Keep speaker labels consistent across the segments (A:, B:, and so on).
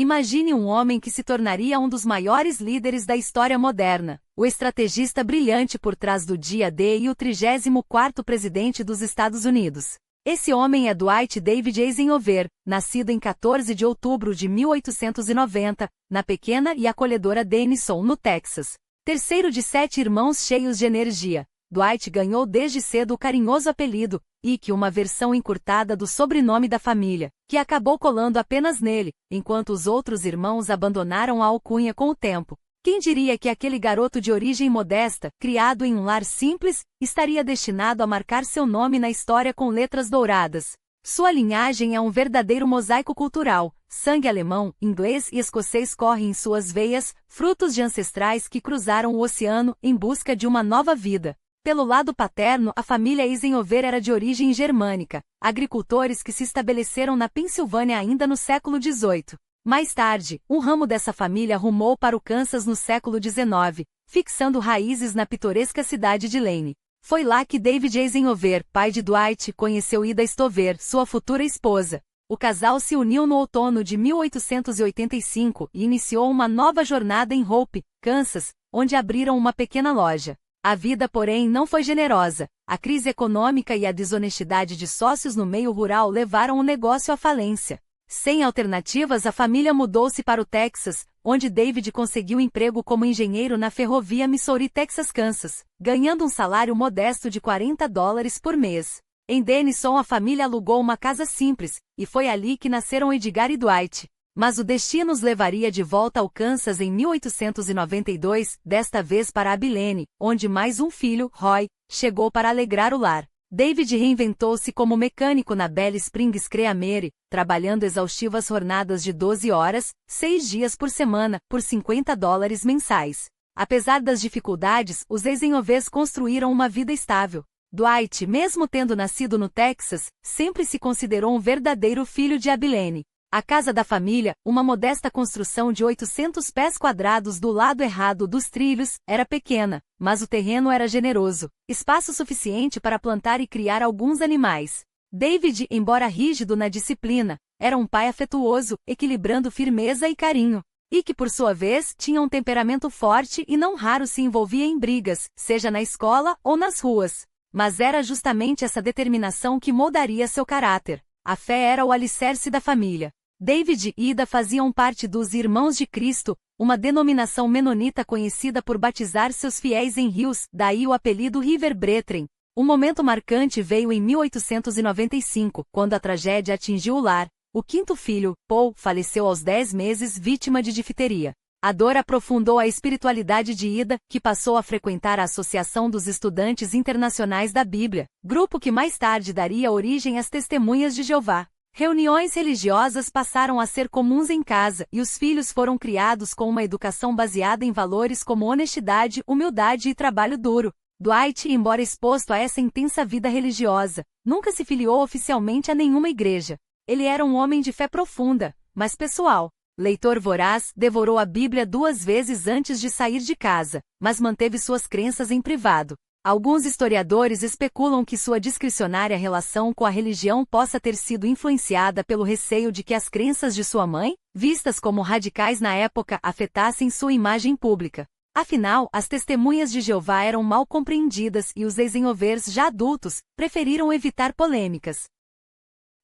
A: Imagine um homem que se tornaria um dos maiores líderes da história moderna, o estrategista brilhante por trás do dia D e o 34º presidente dos Estados Unidos. Esse homem é Dwight David Eisenhower, nascido em 14 de outubro de 1890, na pequena e acolhedora Denison, no Texas. Terceiro de 7 irmãos cheios de energia, Dwight ganhou desde cedo o carinhoso apelido, Ike, uma versão encurtada do sobrenome da família, que acabou colando apenas nele, enquanto os outros irmãos abandonaram a alcunha com o tempo. Quem diria que aquele garoto de origem modesta, criado em um lar simples, estaria destinado a marcar seu nome na história com letras douradas? Sua linhagem é um verdadeiro mosaico cultural. Sangue alemão, inglês e escocês corre em suas veias, frutos de ancestrais que cruzaram o oceano em busca de uma nova vida. Pelo lado paterno, a família Eisenhower era de origem germânica, agricultores que se estabeleceram na Pensilvânia ainda no século XVIII. Mais tarde, um ramo dessa família rumou para o Kansas no século XIX, fixando raízes na pitoresca cidade de Lane. Foi lá que David Eisenhower, pai de Dwight, conheceu Ida Stover, sua futura esposa. O casal se uniu no outono de 1885 e iniciou uma nova jornada em Hope, Kansas, onde abriram uma pequena loja. A vida, porém, não foi generosa. A crise econômica e a desonestidade de sócios no meio rural levaram o negócio à falência. Sem alternativas, a família mudou-se para o Texas, onde David conseguiu emprego como engenheiro na ferrovia Missouri-Texas-Kansas, ganhando um salário modesto de $40 por mês. Em Denison, a família alugou uma casa simples, e foi ali que nasceram Edgar e Dwight. Mas o destino os levaria de volta ao Kansas em 1892, desta vez para Abilene, onde mais um filho, Roy, chegou para alegrar o lar. David reinventou-se como mecânico na Bell Springs Creamery, trabalhando exaustivas jornadas de 12 horas, 6 dias por semana, por $50 mensais. Apesar das dificuldades, os Eisenhowers construíram uma vida estável. Dwight, mesmo tendo nascido no Texas, sempre se considerou um verdadeiro filho de Abilene. A casa da família, uma modesta construção de 800 pés quadrados do lado errado dos trilhos, era pequena, mas o terreno era generoso, espaço suficiente para plantar e criar alguns animais. David, embora rígido na disciplina, era um pai afetuoso, equilibrando firmeza e carinho. E que, por sua vez, tinha um temperamento forte e não raro se envolvia em brigas, seja na escola ou nas ruas. Mas era justamente essa determinação que moldaria seu caráter. A fé era o alicerce da família. David e Ida faziam parte dos Irmãos de Cristo, uma denominação menonita conhecida por batizar seus fiéis em rios, daí o apelido River Brethren. Um momento marcante veio em 1895, quando a tragédia atingiu o lar. O quinto filho, Paul, faleceu aos 10 meses vítima de difteria. A dor aprofundou a espiritualidade de Ida, que passou a frequentar a Associação dos Estudantes Internacionais da Bíblia, grupo que mais tarde daria origem às Testemunhas de Jeová. Reuniões religiosas passaram a ser comuns em casa e os filhos foram criados com uma educação baseada em valores como honestidade, humildade e trabalho duro. Dwight, embora exposto a essa intensa vida religiosa, nunca se filiou oficialmente a nenhuma igreja. Ele era um homem de fé profunda, mas pessoal. Leitor voraz, devorou a Bíblia 2 vezes antes de sair de casa, mas manteve suas crenças em privado. Alguns historiadores especulam que sua discricionária relação com a religião possa ter sido influenciada pelo receio de que as crenças de sua mãe, vistas como radicais na época, afetassem sua imagem pública. Afinal, as Testemunhas de Jeová eram mal compreendidas e os Eisenhowers, já adultos, preferiram evitar polêmicas.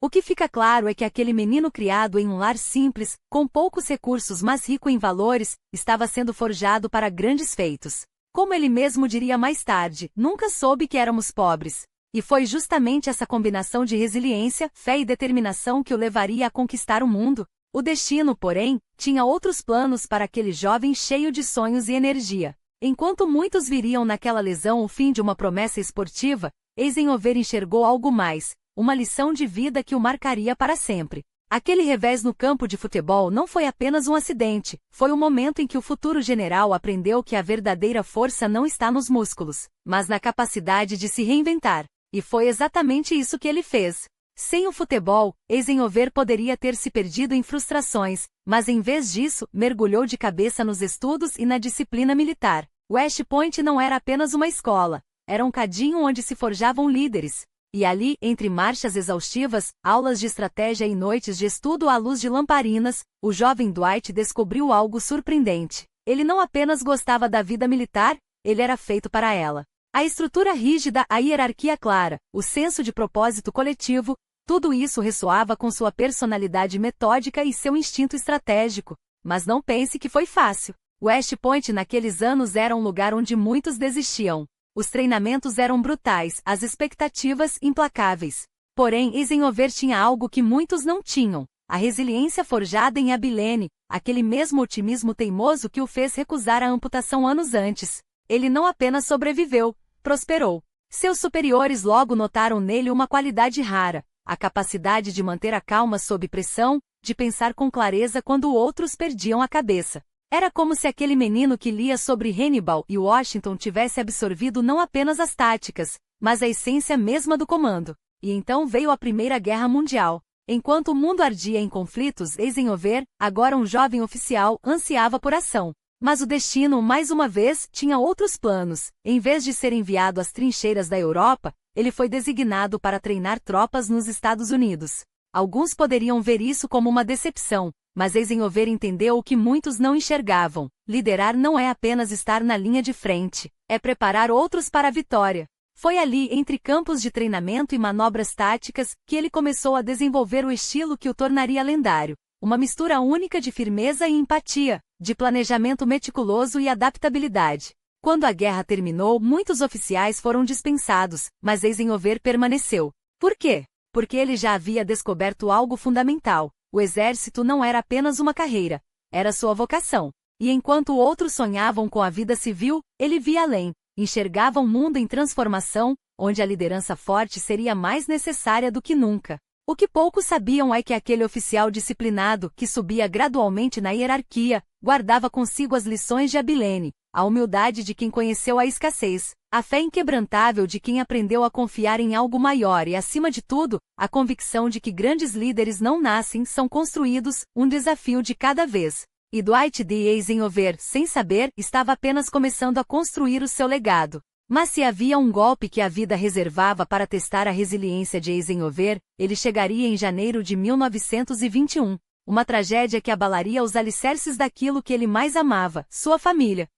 A: O que fica claro é que aquele menino criado em um lar simples, com poucos recursos mas rico em valores, estava sendo forjado para grandes feitos. Como ele mesmo diria mais tarde, nunca soube que éramos pobres. E foi justamente essa combinação de resiliência, fé e determinação que o levaria a conquistar o mundo. O destino, porém, tinha outros planos para aquele jovem cheio de sonhos e energia. Enquanto muitos viriam naquela lesão o fim de uma promessa esportiva, Eisenhower enxergou algo mais, uma lição de vida que o marcaria para sempre. Aquele revés no campo de futebol não foi apenas um acidente, foi o momento em que o futuro general aprendeu que a verdadeira força não está nos músculos, mas na capacidade de se reinventar. E foi exatamente isso que ele fez. Sem o futebol, Eisenhower poderia ter se perdido em frustrações, mas em vez disso, mergulhou de cabeça nos estudos e na disciplina militar. West Point não era apenas uma escola, era um cadinho onde se forjavam líderes. E ali, entre marchas exaustivas, aulas de estratégia e noites de estudo à luz de lamparinas, o jovem Dwight descobriu algo surpreendente. Ele não apenas gostava da vida militar, ele era feito para ela. A estrutura rígida, a hierarquia clara, o senso de propósito coletivo, tudo isso ressoava com sua personalidade metódica e seu instinto estratégico. Mas não pense que foi fácil. West Point naqueles anos era um lugar onde muitos desistiam. Os treinamentos eram brutais, as expectativas implacáveis. Porém, Eisenhower tinha algo que muitos não tinham: a resiliência forjada em Abilene, aquele mesmo otimismo teimoso que o fez recusar a amputação anos antes. Ele não apenas sobreviveu, prosperou. Seus superiores logo notaram nele uma qualidade rara: a capacidade de manter a calma sob pressão, de pensar com clareza quando outros perdiam a cabeça. Era como se aquele menino que lia sobre Hannibal e Washington tivesse absorvido não apenas as táticas, mas a essência mesma do comando. E então veio a Primeira Guerra Mundial. Enquanto o mundo ardia em conflitos, Eisenhower, agora um jovem oficial, ansiava por ação. Mas o destino, mais uma vez, tinha outros planos. Em vez de ser enviado às trincheiras da Europa, ele foi designado para treinar tropas nos Estados Unidos. Alguns poderiam ver isso como uma decepção, mas Eisenhower entendeu o que muitos não enxergavam: liderar não é apenas estar na linha de frente, é preparar outros para a vitória. Foi ali, entre campos de treinamento e manobras táticas, que ele começou a desenvolver o estilo que o tornaria lendário: uma mistura única de firmeza e empatia, de planejamento meticuloso e adaptabilidade. Quando a guerra terminou, muitos oficiais foram dispensados, mas Eisenhower permaneceu. Por quê? Porque ele já havia descoberto algo fundamental: o exército não era apenas uma carreira, era sua vocação. E enquanto outros sonhavam com a vida civil, ele via além, enxergava um mundo em transformação, onde a liderança forte seria mais necessária do que nunca. O que poucos sabiam é que aquele oficial disciplinado, que subia gradualmente na hierarquia, guardava consigo as lições de Abilene, a humildade de quem conheceu a escassez, a fé inquebrantável de quem aprendeu a confiar em algo maior e, acima de tudo, a convicção de que grandes líderes não nascem, são construídos, um desafio de cada vez. E Dwight D. Eisenhower, sem saber, estava apenas começando a construir o seu legado. Mas se havia um golpe que a vida reservava para testar a resiliência de Eisenhower, ele chegaria em janeiro de 1921. Uma tragédia que abalaria os alicerces daquilo que ele mais amava: sua família.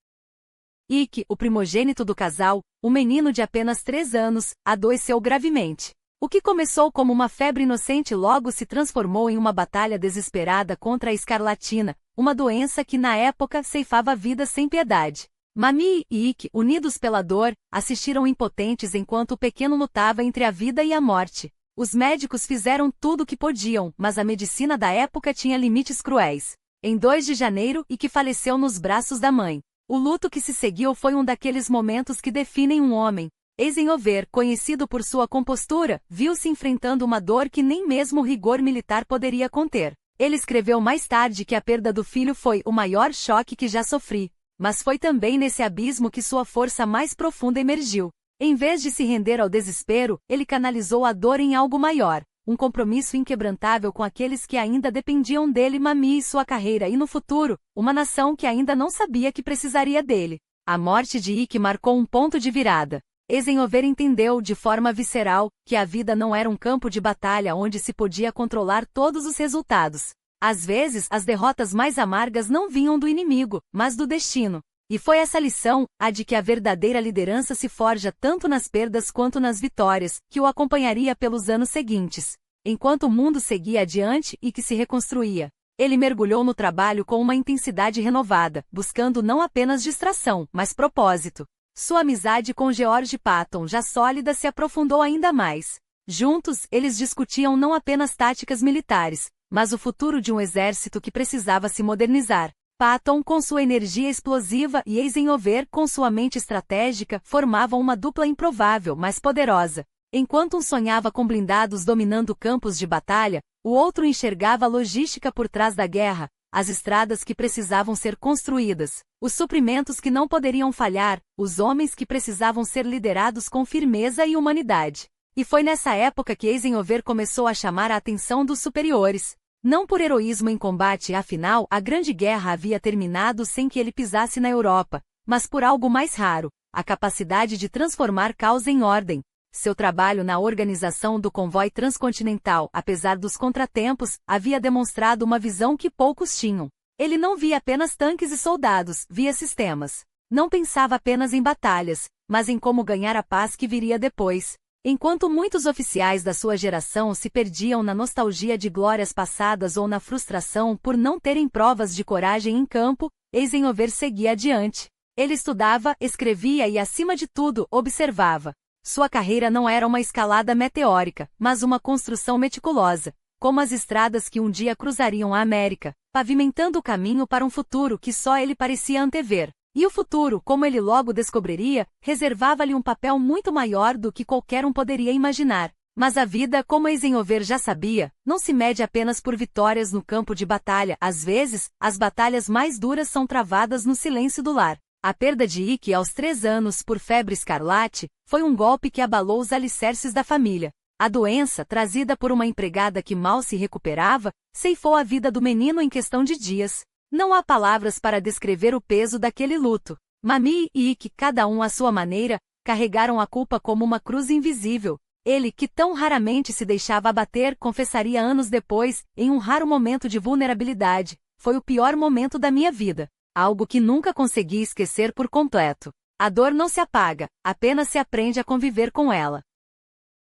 A: Ike, o primogênito do casal, um menino de apenas 3 anos, adoeceu gravemente. O que começou como uma febre inocente logo se transformou em uma batalha desesperada contra a escarlatina, uma doença que na época ceifava vidas sem piedade. Mamie e Ike, unidos pela dor, assistiram impotentes enquanto o pequeno lutava entre a vida e a morte. Os médicos fizeram tudo o que podiam, mas a medicina da época tinha limites cruéis. Em 2 de janeiro, Ike faleceu nos braços da mãe. O luto que se seguiu foi um daqueles momentos que definem um homem. Eisenhower, conhecido por sua compostura, viu-se enfrentando uma dor que nem mesmo o rigor militar poderia conter. Ele escreveu mais tarde que a perda do filho foi o maior choque que já sofri. Mas foi também nesse abismo que sua força mais profunda emergiu. Em vez de se render ao desespero, ele canalizou a dor em algo maior: um compromisso inquebrantável com aqueles que ainda dependiam dele, Mamie e sua carreira, e no futuro, uma nação que ainda não sabia que precisaria dele. A morte de Ike marcou um ponto de virada. Eisenhower entendeu, de forma visceral, que a vida não era um campo de batalha onde se podia controlar todos os resultados. Às vezes, as derrotas mais amargas não vinham do inimigo, mas do destino. E foi essa lição, a de que a verdadeira liderança se forja tanto nas perdas quanto nas vitórias, que o acompanharia pelos anos seguintes. Enquanto o mundo seguia adiante e que se reconstruía, ele mergulhou no trabalho com uma intensidade renovada, buscando não apenas distração, mas propósito. Sua amizade com George Patton, já sólida, se aprofundou ainda mais. Juntos, eles discutiam não apenas táticas militares, mas o futuro de um exército que precisava se modernizar. Patton, com sua energia explosiva, e Eisenhower, com sua mente estratégica, formavam uma dupla improvável, mas poderosa. Enquanto um sonhava com blindados dominando campos de batalha, o outro enxergava a logística por trás da guerra, as estradas que precisavam ser construídas, os suprimentos que não poderiam falhar, os homens que precisavam ser liderados com firmeza e humanidade. E foi nessa época que Eisenhower começou a chamar a atenção dos superiores. Não por heroísmo em combate, afinal, a Grande Guerra havia terminado sem que ele pisasse na Europa, mas por algo mais raro: a capacidade de transformar caos em ordem. Seu trabalho na organização do convoio transcontinental, apesar dos contratempos, havia demonstrado uma visão que poucos tinham. Ele não via apenas tanques e soldados, via sistemas. Não pensava apenas em batalhas, mas em como ganhar a paz que viria depois. Enquanto muitos oficiais da sua geração se perdiam na nostalgia de glórias passadas ou na frustração por não terem provas de coragem em campo, Eisenhower seguia adiante. Ele estudava, escrevia e, acima de tudo, observava. Sua carreira não era uma escalada meteórica, mas uma construção meticulosa, como as estradas que um dia cruzariam a América, pavimentando o caminho para um futuro que só ele parecia antever. E o futuro, como ele logo descobriria, reservava-lhe um papel muito maior do que qualquer um poderia imaginar. Mas a vida, como Eisenhower já sabia, não se mede apenas por vitórias no campo de batalha. Às vezes, as batalhas mais duras são travadas no silêncio do lar. A perda de Ike aos 3 anos por febre escarlate foi um golpe que abalou os alicerces da família. A doença, trazida por uma empregada que mal se recuperava, ceifou a vida do menino em questão de dias. Não há palavras para descrever o peso daquele luto. Mami e Ike, cada um à sua maneira, carregaram a culpa como uma cruz invisível. Ele, que tão raramente se deixava abater, confessaria anos depois, em um raro momento de vulnerabilidade: foi o pior momento da minha vida. Algo que nunca consegui esquecer por completo. A dor não se apaga, apenas se aprende a conviver com ela.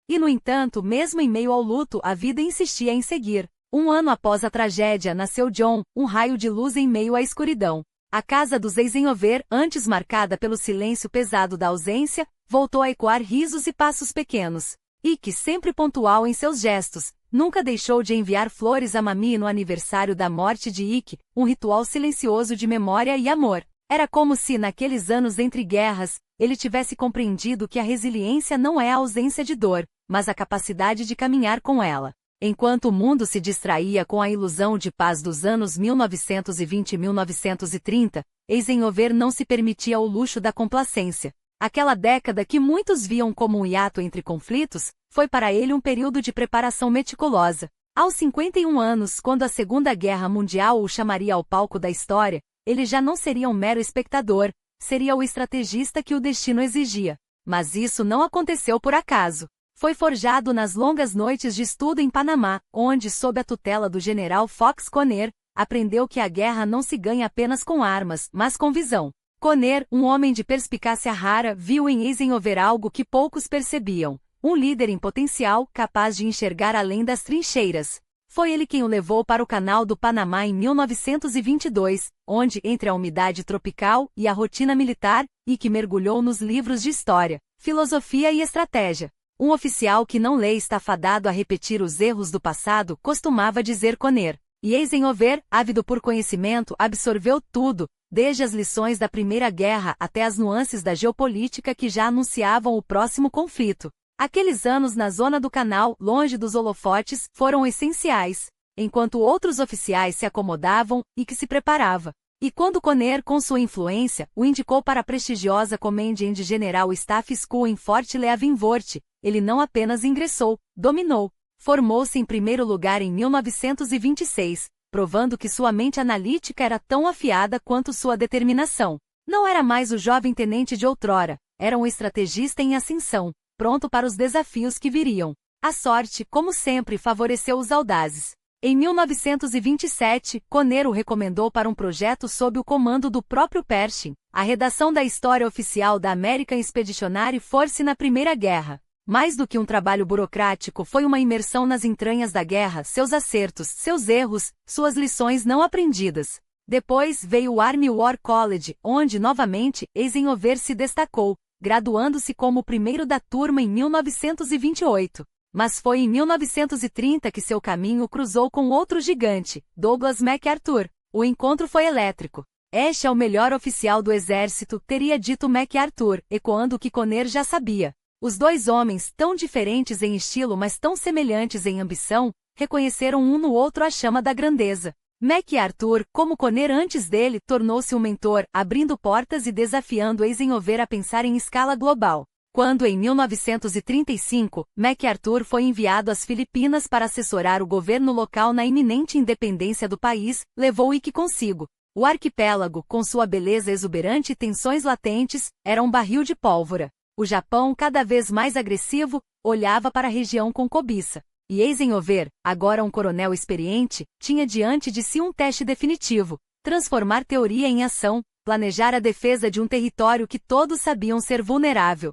A: E no entanto, mesmo em meio ao luto, a vida insistia em seguir. 1 ano após a tragédia, nasceu John, um raio de luz em meio à escuridão. A casa dos Eisenhower, antes marcada pelo silêncio pesado da ausência, voltou a ecoar risos e passos pequenos. Ike, sempre pontual em seus gestos, nunca deixou de enviar flores a Mami no aniversário da morte de Ike, um ritual silencioso de memória e amor. Era como se, naqueles anos entre guerras, ele tivesse compreendido que a resiliência não é a ausência de dor, mas a capacidade de caminhar com ela. Enquanto o mundo se distraía com a ilusão de paz dos anos 1920 e 1930, Eisenhower não se permitia o luxo da complacência. Aquela década que muitos viam como um hiato entre conflitos, foi para ele um período de preparação meticulosa. Aos 51 anos, quando a Segunda Guerra Mundial o chamaria ao palco da história, ele já não seria um mero espectador, seria o estrategista que o destino exigia. Mas isso não aconteceu por acaso. Foi forjado nas longas noites de estudo em Panamá, onde, sob a tutela do general Fox Conner, aprendeu que a guerra não se ganha apenas com armas, mas com visão. Conner, um homem de perspicácia rara, viu em Eisenhower algo que poucos percebiam: um líder em potencial, capaz de enxergar além das trincheiras. Foi ele quem o levou para o Canal do Panamá em 1922, onde, entre a umidade tropical e a rotina militar, Ike mergulhou nos livros de história, filosofia e estratégia. Um oficial que não lê está fadado a repetir os erros do passado, costumava dizer Conner. E Eisenhower, ávido por conhecimento, absorveu tudo, desde as lições da Primeira Guerra até as nuances da geopolítica que já anunciavam o próximo conflito. Aqueles anos na zona do canal, longe dos holofotes, foram essenciais. Enquanto outros oficiais se acomodavam, Ike se preparava. E quando Conner, com sua influência, o indicou para a prestigiosa Command and General Staff School em Fort Leavenworth, ele não apenas ingressou, dominou. Formou-se em primeiro lugar em 1926, provando que sua mente analítica era tão afiada quanto sua determinação. Não era mais o jovem tenente de outrora, era um estrategista em ascensão, pronto para os desafios que viriam. A sorte, como sempre, favoreceu os audazes. Em 1927, Conner o recomendou para um projeto sob o comando do próprio Pershing, a redação da História Oficial da American Expeditionary Force na Primeira Guerra. Mais do que um trabalho burocrático, foi uma imersão nas entranhas da guerra, seus acertos, seus erros, suas lições não aprendidas. Depois veio o Army War College, onde, novamente, Eisenhower se destacou, graduando-se como o primeiro da turma em 1928. Mas foi em 1930 que seu caminho cruzou com outro gigante, Douglas MacArthur. O encontro foi elétrico. "Este é o melhor oficial do exército", teria dito MacArthur, ecoando o que Conner já sabia. Os dois homens, tão diferentes em estilo mas tão semelhantes em ambição, reconheceram um no outro a chama da grandeza. MacArthur, como Conner antes dele, tornou-se um mentor, abrindo portas e desafiando Eisenhower a pensar em escala global. Quando, em 1935, MacArthur foi enviado às Filipinas para assessorar o governo local na iminente independência do país, levou Ike consigo. O arquipélago, com sua beleza exuberante e tensões latentes, era um barril de pólvora. O Japão, cada vez mais agressivo, olhava para a região com cobiça. E Eisenhower, agora um coronel experiente, tinha diante de si um teste definitivo: transformar teoria em ação, planejar a defesa de um território que todos sabiam ser vulnerável.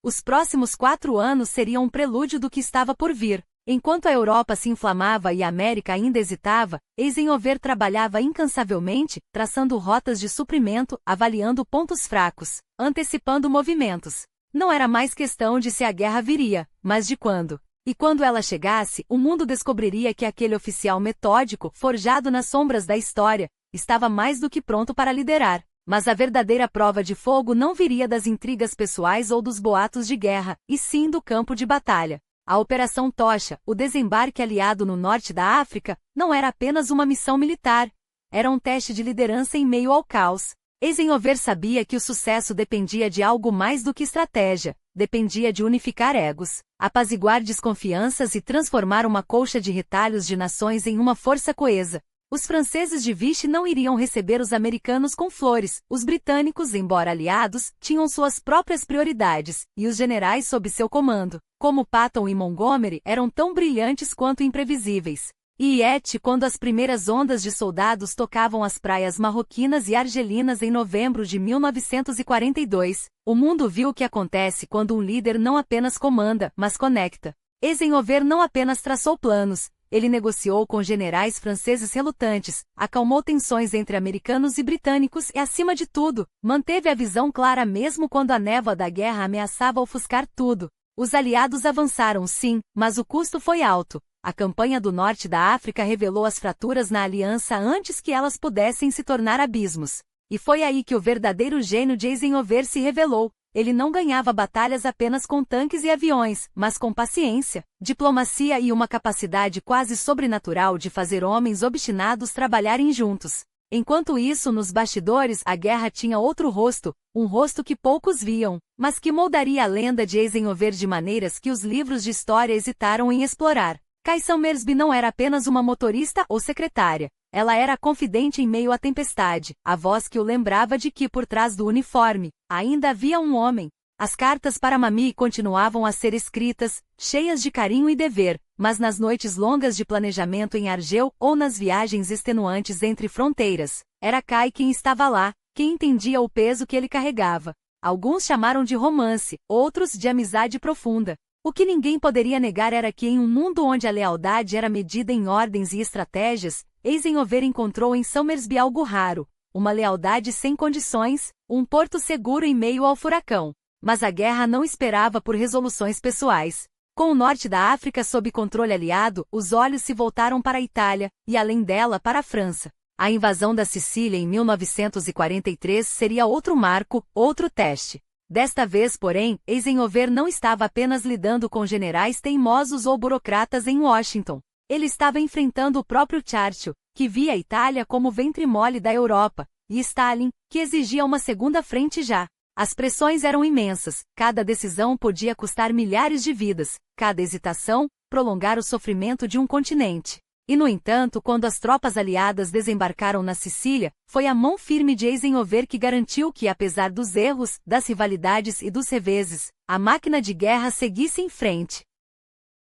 A: Os próximos 4 anos seriam um prelúdio do que estava por vir. Enquanto a Europa se inflamava e a América ainda hesitava, Eisenhower trabalhava incansavelmente, traçando rotas de suprimento, avaliando pontos fracos, antecipando movimentos. Não era mais questão de se a guerra viria, mas de quando. E quando ela chegasse, o mundo descobriria que aquele oficial metódico, forjado nas sombras da história, estava mais do que pronto para liderar. Mas a verdadeira prova de fogo não viria das intrigas pessoais ou dos boatos de guerra, e sim do campo de batalha. A Operação Tocha, o desembarque aliado no norte da África, não era apenas uma missão militar. Era um teste de liderança em meio ao caos. Eisenhower sabia que o sucesso dependia de algo mais do que estratégia, dependia de unificar egos, apaziguar desconfianças e transformar uma colcha de retalhos de nações em uma força coesa. Os franceses de Vichy não iriam receber os americanos com flores, os britânicos, embora aliados, tinham suas próprias prioridades, e os generais sob seu comando, como Patton e Montgomery, eram tão brilhantes quanto imprevisíveis. E quando as primeiras ondas de soldados tocavam as praias marroquinas e argelinas em novembro de 1942, o mundo viu o que acontece quando um líder não apenas comanda, mas conecta. Eisenhower não apenas traçou planos, ele negociou com generais franceses relutantes, acalmou tensões entre americanos e britânicos e, acima de tudo, manteve a visão clara mesmo quando a névoa da guerra ameaçava ofuscar tudo. Os aliados avançaram sim, mas o custo foi alto. A campanha do norte da África revelou as fraturas na aliança antes que elas pudessem se tornar abismos. E foi aí que o verdadeiro gênio de Eisenhower se revelou. Ele não ganhava batalhas apenas com tanques e aviões, mas com paciência, diplomacia e uma capacidade quase sobrenatural de fazer homens obstinados trabalharem juntos. Enquanto isso, nos bastidores, a guerra tinha outro rosto, um rosto que poucos viam, mas que moldaria a lenda de Eisenhower de maneiras que os livros de história hesitaram em explorar. Kai Summersby não era apenas uma motorista ou secretária. Ela era a confidente em meio à tempestade, a voz que o lembrava de que por trás do uniforme, ainda havia um homem. As cartas para Mamie continuavam a ser escritas, cheias de carinho e dever, mas nas noites longas de planejamento em Argel ou nas viagens extenuantes entre fronteiras, era Kai quem estava lá, quem entendia o peso que ele carregava. Alguns chamaram de romance, outros de amizade profunda. O que ninguém poderia negar era que em um mundo onde a lealdade era medida em ordens e estratégias, Eisenhower encontrou em Summersby algo raro, uma lealdade sem condições, um porto seguro em meio ao furacão. Mas a guerra não esperava por resoluções pessoais. Com o norte da África sob controle aliado, os olhos se voltaram para a Itália, e além dela para a França. A invasão da Sicília em 1943 seria outro marco, outro teste. Desta vez, porém, Eisenhower não estava apenas lidando com generais teimosos ou burocratas em Washington. Ele estava enfrentando o próprio Churchill, que via a Itália como o ventre mole da Europa, e Stalin, que exigia uma segunda frente já. As pressões eram imensas, cada decisão podia custar milhares de vidas, cada hesitação, prolongar o sofrimento de um continente. E no entanto, quando as tropas aliadas desembarcaram na Sicília, foi a mão firme de Eisenhower que garantiu que, apesar dos erros, das rivalidades e dos reveses, a máquina de guerra seguisse em frente.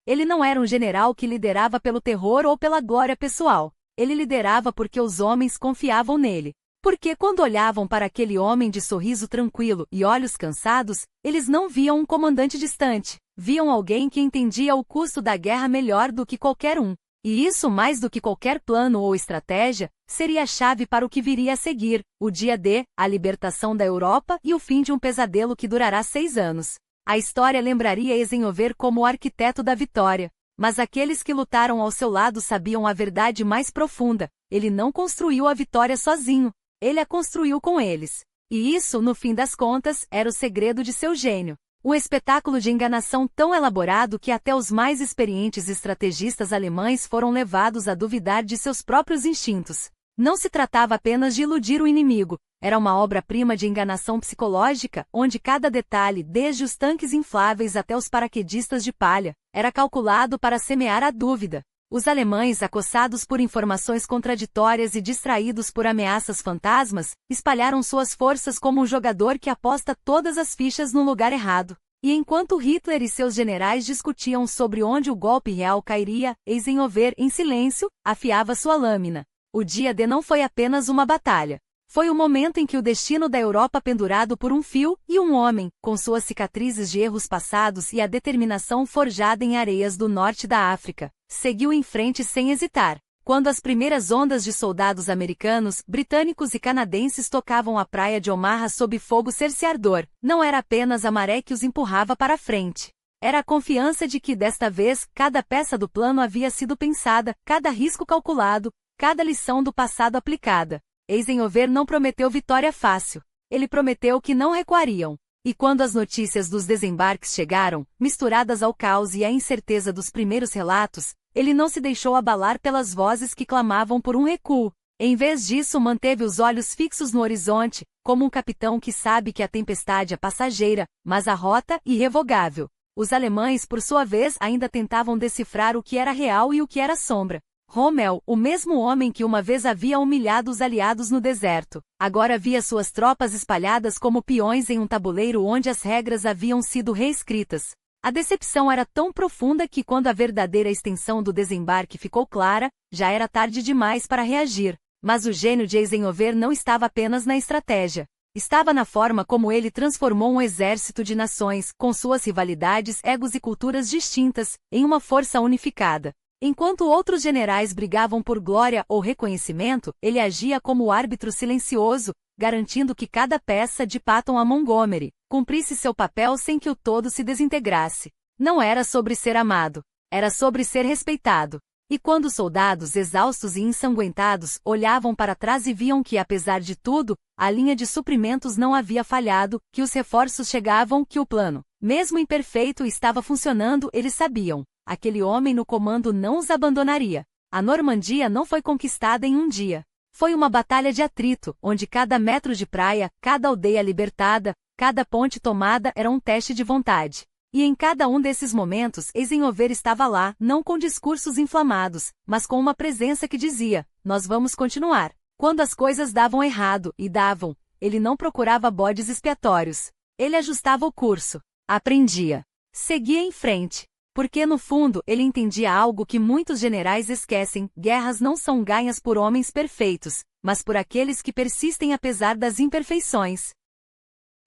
A: Ele não era um general que liderava pelo terror ou pela glória pessoal. Ele liderava porque os homens confiavam nele. Porque quando olhavam para aquele homem de sorriso tranquilo e olhos cansados, eles não viam um comandante distante, viam alguém que entendia o custo da guerra melhor do que qualquer um. E isso, mais do que qualquer plano ou estratégia, seria a chave para o que viria a seguir, o dia D, a libertação da Europa e o fim de um pesadelo que durará 6 anos. A história lembraria Eisenhower como o arquiteto da vitória. Mas aqueles que lutaram ao seu lado sabiam a verdade mais profunda: ele não construiu a vitória sozinho, ele a construiu com eles. E isso, no fim das contas, era o segredo de seu gênio. Um espetáculo de enganação tão elaborado que até os mais experientes estrategistas alemães foram levados a duvidar de seus próprios instintos. Não se tratava apenas de iludir o inimigo, era uma obra-prima de enganação psicológica, onde cada detalhe, desde os tanques infláveis até os paraquedistas de palha, era calculado para semear a dúvida. Os alemães, acossados por informações contraditórias e distraídos por ameaças fantasmas, espalharam suas forças como um jogador que aposta todas as fichas no lugar errado. E enquanto Hitler e seus generais discutiam sobre onde o golpe real cairia, Eisenhower, em silêncio, afiava sua lâmina. O dia D não foi apenas uma batalha. Foi o momento em que o destino da Europa pendurado por um fio, e um homem, com suas cicatrizes de erros passados e a determinação forjada em areias do norte da África, seguiu em frente sem hesitar. Quando as primeiras ondas de soldados americanos, britânicos e canadenses tocavam a praia de Omaha sob fogo cerceador, não era apenas a maré que os empurrava para a frente. Era a confiança de que, desta vez, cada peça do plano havia sido pensada, cada risco calculado, cada lição do passado aplicada. Eisenhower não prometeu vitória fácil. Ele prometeu que não recuariam. E quando as notícias dos desembarques chegaram, misturadas ao caos e à incerteza dos primeiros relatos, ele não se deixou abalar pelas vozes que clamavam por um recuo. Em vez disso, manteve os olhos fixos no horizonte, como um capitão que sabe que a tempestade é passageira, mas a rota, irrevogável. Os alemães, por sua vez, ainda tentavam decifrar o que era real e o que era sombra. Rommel, o mesmo homem que uma vez havia humilhado os aliados no deserto, agora via suas tropas espalhadas como peões em um tabuleiro onde as regras haviam sido reescritas. A decepção era tão profunda que, quando a verdadeira extensão do desembarque ficou clara, já era tarde demais para reagir. Mas o gênio de Eisenhower não estava apenas na estratégia. Estava na forma como ele transformou um exército de nações, com suas rivalidades, egos e culturas distintas, em uma força unificada. Enquanto outros generais brigavam por glória ou reconhecimento, ele agia como o árbitro silencioso, garantindo que cada peça de Patton a Montgomery cumprisse seu papel sem que o todo se desintegrasse. Não era sobre ser amado, era sobre ser respeitado. E quando os soldados, exaustos e ensanguentados, olhavam para trás e viam que, apesar de tudo, a linha de suprimentos não havia falhado, que os reforços chegavam, que o plano, mesmo imperfeito, estava funcionando, eles sabiam. Aquele homem no comando não os abandonaria. A Normandia não foi conquistada em um dia. Foi uma batalha de atrito, onde cada metro de praia, cada aldeia libertada, cada ponte tomada era um teste de vontade. E em cada um desses momentos, Eisenhower estava lá, não com discursos inflamados, mas com uma presença que dizia: nós vamos continuar. Quando as coisas davam errado, e davam, ele não procurava bodes expiatórios. Ele ajustava o curso. Aprendia. Seguia em frente. Porque no fundo, ele entendia algo que muitos generais esquecem: guerras não são ganhas por homens perfeitos, mas por aqueles que persistem apesar das imperfeições.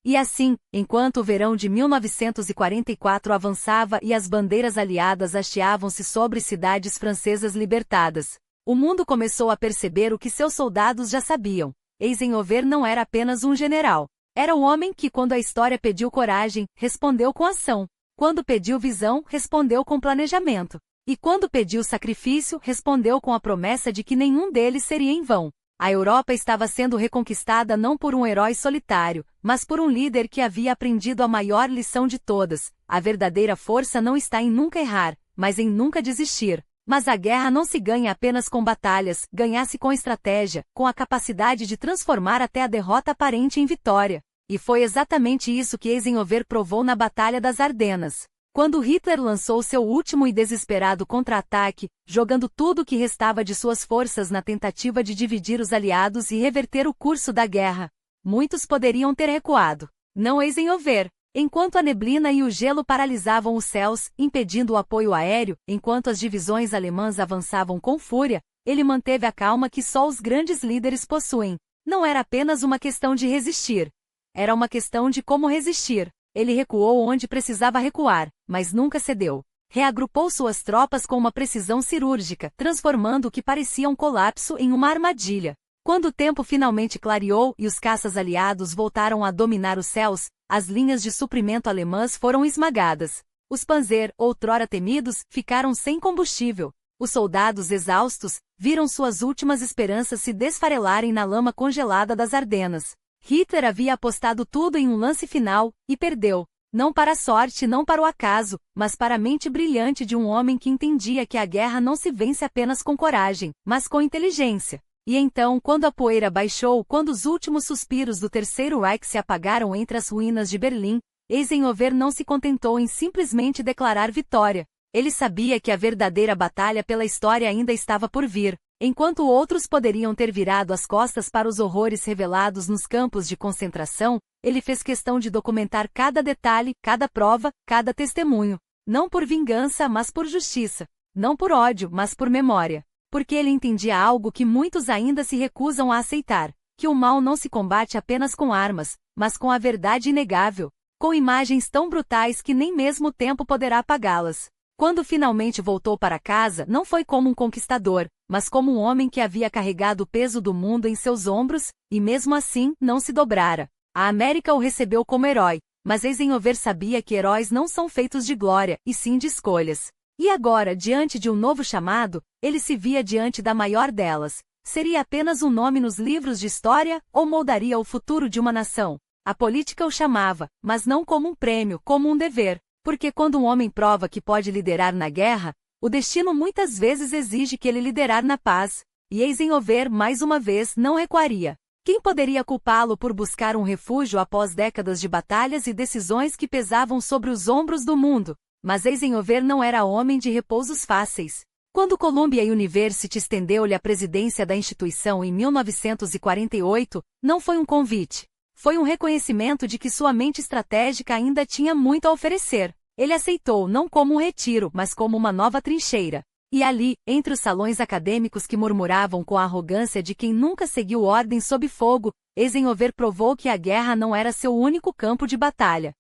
A: E assim, enquanto o verão de 1944 avançava e as bandeiras aliadas hasteavam-se sobre cidades francesas libertadas, o mundo começou a perceber o que seus soldados já sabiam. Eisenhower não era apenas um general. Era o homem que, quando a história pediu coragem, respondeu com ação. Quando pediu visão, respondeu com planejamento. E quando pediu sacrifício, respondeu com a promessa de que nenhum deles seria em vão. A Europa estava sendo reconquistada não por um herói solitário, mas por um líder que havia aprendido a maior lição de todas: a verdadeira força não está em nunca errar, mas em nunca desistir. Mas a guerra não se ganha apenas com batalhas, ganha-se com estratégia, com a capacidade de transformar até a derrota aparente em vitória. E foi exatamente isso que Eisenhower provou na Batalha das Ardenas. Quando Hitler lançou seu último e desesperado contra-ataque, jogando tudo o que restava de suas forças na tentativa de dividir os aliados e reverter o curso da guerra, muitos poderiam ter recuado. Não Eisenhower. Enquanto a neblina e o gelo paralisavam os céus, impedindo o apoio aéreo, enquanto as divisões alemãs avançavam com fúria, ele manteve a calma que só os grandes líderes possuem. Não era apenas uma questão de resistir. Era uma questão de como resistir. Ele recuou onde precisava recuar, mas nunca cedeu. Reagrupou suas tropas com uma precisão cirúrgica, transformando o que parecia um colapso em uma armadilha. Quando o tempo finalmente clareou e os caças aliados voltaram a dominar os céus, as linhas de suprimento alemãs foram esmagadas. Os Panzer, outrora temidos, ficaram sem combustível. Os soldados exaustos viram suas últimas esperanças se desfarelarem na lama congelada das Ardenas. Hitler havia apostado tudo em um lance final, e perdeu. Não para a sorte, não para o acaso, mas para a mente brilhante de um homem que entendia que a guerra não se vence apenas com coragem, mas com inteligência. E então, quando a poeira baixou, quando os últimos suspiros do Terceiro Reich se apagaram entre as ruínas de Berlim, Eisenhower não se contentou em simplesmente declarar vitória. Ele sabia que a verdadeira batalha pela história ainda estava por vir, enquanto outros poderiam ter virado as costas para os horrores revelados nos campos de concentração. Ele fez questão de documentar cada detalhe, cada prova, cada testemunho, não por vingança, mas por justiça, não por ódio, mas por memória, porque ele entendia algo que muitos ainda se recusam a aceitar, que o mal não se combate apenas com armas, mas com a verdade inegável, com imagens tão brutais que nem mesmo o tempo poderá apagá-las. Quando finalmente voltou para casa, não foi como um conquistador, mas como um homem que havia carregado o peso do mundo em seus ombros, e mesmo assim, não se dobrara. A América o recebeu como herói, mas Eisenhower sabia que heróis não são feitos de glória, e sim de escolhas. E agora, diante de um novo chamado, ele se via diante da maior delas. Seria apenas um nome nos livros de história, ou moldaria o futuro de uma nação? A política o chamava, mas não como um prêmio, como um dever. Porque quando um homem prova que pode liderar na guerra, o destino muitas vezes exige que ele liderar na paz. E Eisenhower, mais uma vez, não recuaria. Quem poderia culpá-lo por buscar um refúgio após décadas de batalhas e decisões que pesavam sobre os ombros do mundo? Mas Eisenhower não era homem de repousos fáceis. Quando Columbia University estendeu-lhe a presidência da instituição em 1948, não foi um convite. Foi um reconhecimento de que sua mente estratégica ainda tinha muito a oferecer. Ele aceitou não como um retiro, mas como uma nova trincheira. E ali, entre os salões acadêmicos que murmuravam com a arrogância de quem nunca seguiu ordem sob fogo, Eisenhower provou que a guerra não era seu único campo de batalha.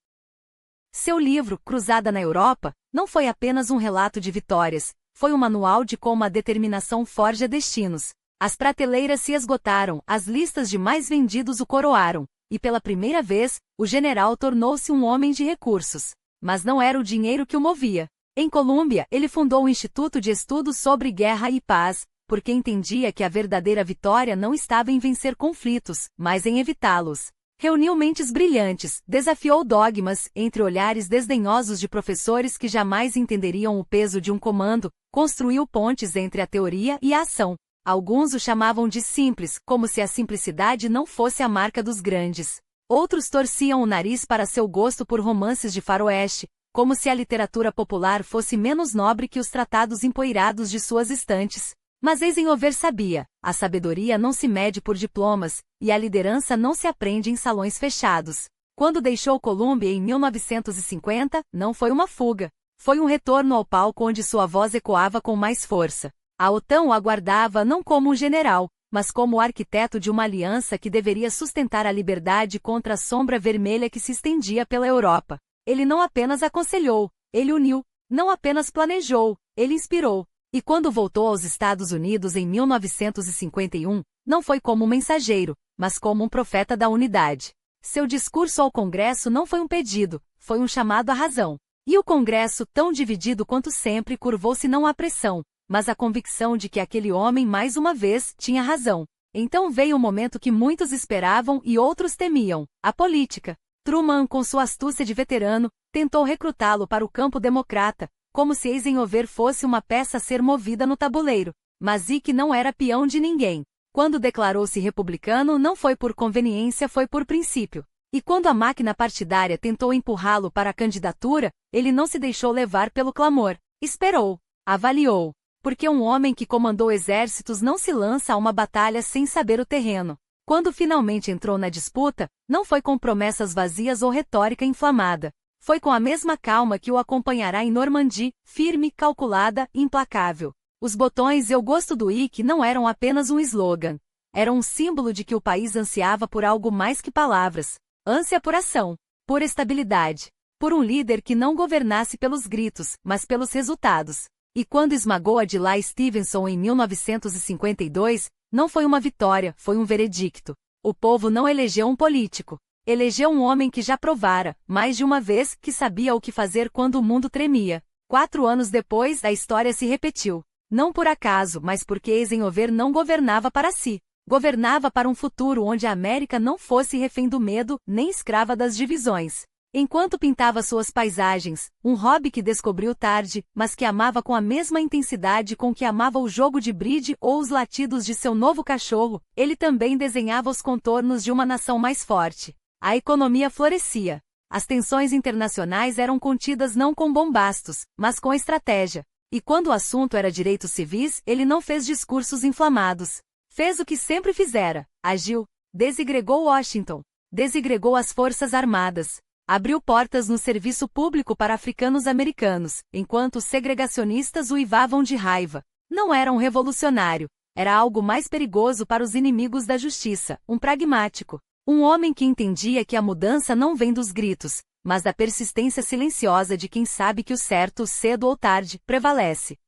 A: Seu livro, Cruzada na Europa, não foi apenas um relato de vitórias, foi um manual de como a determinação forja destinos. As prateleiras se esgotaram, as listas de mais vendidos o coroaram, e pela primeira vez, o general tornou-se um homem de recursos. Mas não era o dinheiro que o movia. Em Colômbia, ele fundou o Instituto de Estudos sobre Guerra e Paz, porque entendia que a verdadeira vitória não estava em vencer conflitos, mas em evitá-los. Reuniu mentes brilhantes, desafiou dogmas, entre olhares desdenhosos de professores que jamais entenderiam o peso de um comando, construiu pontes entre a teoria e a ação. Alguns o chamavam de simples, como se a simplicidade não fosse a marca dos grandes. Outros torciam o nariz para seu gosto por romances de faroeste, como se a literatura popular fosse menos nobre que os tratados empoeirados de suas estantes. Mas Eisenhower sabia, a sabedoria não se mede por diplomas, e a liderança não se aprende em salões fechados. Quando deixou Columbia em 1950, não foi uma fuga. Foi um retorno ao palco onde sua voz ecoava com mais força. A OTAN o aguardava não como um general, mas como o arquiteto de uma aliança que deveria sustentar a liberdade contra a sombra vermelha que se estendia pela Europa. Ele não apenas aconselhou, ele uniu. Não apenas planejou, ele inspirou. E quando voltou aos Estados Unidos em 1951, não foi como um mensageiro, mas como um profeta da unidade. Seu discurso ao Congresso não foi um pedido, foi um chamado à razão. E o Congresso, tão dividido quanto sempre, curvou-se não à pressão, mas à convicção de que aquele homem mais uma vez tinha razão. Então veio o momento que muitos esperavam e outros temiam, a política. Truman, com sua astúcia de veterano, tentou recrutá-lo para o campo democrata, como se Eisenhower fosse uma peça a ser movida no tabuleiro. Mas Ike não era peão de ninguém. Quando declarou-se republicano, não foi por conveniência, foi por princípio. E quando a máquina partidária tentou empurrá-lo para a candidatura, ele não se deixou levar pelo clamor. Esperou. Avaliou. Porque um homem que comandou exércitos não se lança a uma batalha sem saber o terreno. Quando finalmente entrou na disputa, não foi com promessas vazias ou retórica inflamada. Foi com a mesma calma que o acompanhará em Normandie, firme, calculada, implacável. Os botões "Eu gosto do Ike" não eram apenas um slogan. Eram um símbolo de que o país ansiava por algo mais que palavras. Ânsia por ação, por estabilidade, por um líder que não governasse pelos gritos, mas pelos resultados. E quando esmagou Adlai Stevenson em 1952, não foi uma vitória, foi um veredicto. O povo não elegeu um político. Elegeu um homem que já provara, mais de uma vez, que sabia o que fazer quando o mundo tremia. 4 anos depois, a história se repetiu. Não por acaso, mas porque Eisenhower não governava para si. Governava para um futuro onde a América não fosse refém do medo, nem escrava das divisões. Enquanto pintava suas paisagens, um hobby que descobriu tarde, mas que amava com a mesma intensidade com que amava o jogo de bridge ou os latidos de seu novo cachorro, ele também desenhava os contornos de uma nação mais forte. A economia florescia. As tensões internacionais eram contidas não com bombastos, mas com estratégia. E quando o assunto era direitos civis, ele não fez discursos inflamados. Fez o que sempre fizera: agiu, desegregou Washington, desegregou as forças armadas, abriu portas no serviço público para africanos-americanos, enquanto os segregacionistas uivavam de raiva. Não era um revolucionário, era algo mais perigoso para os inimigos da justiça, um pragmático. Um homem que entendia que a mudança não vem dos gritos, mas da persistência silenciosa de quem sabe que o certo, cedo ou tarde, prevalece.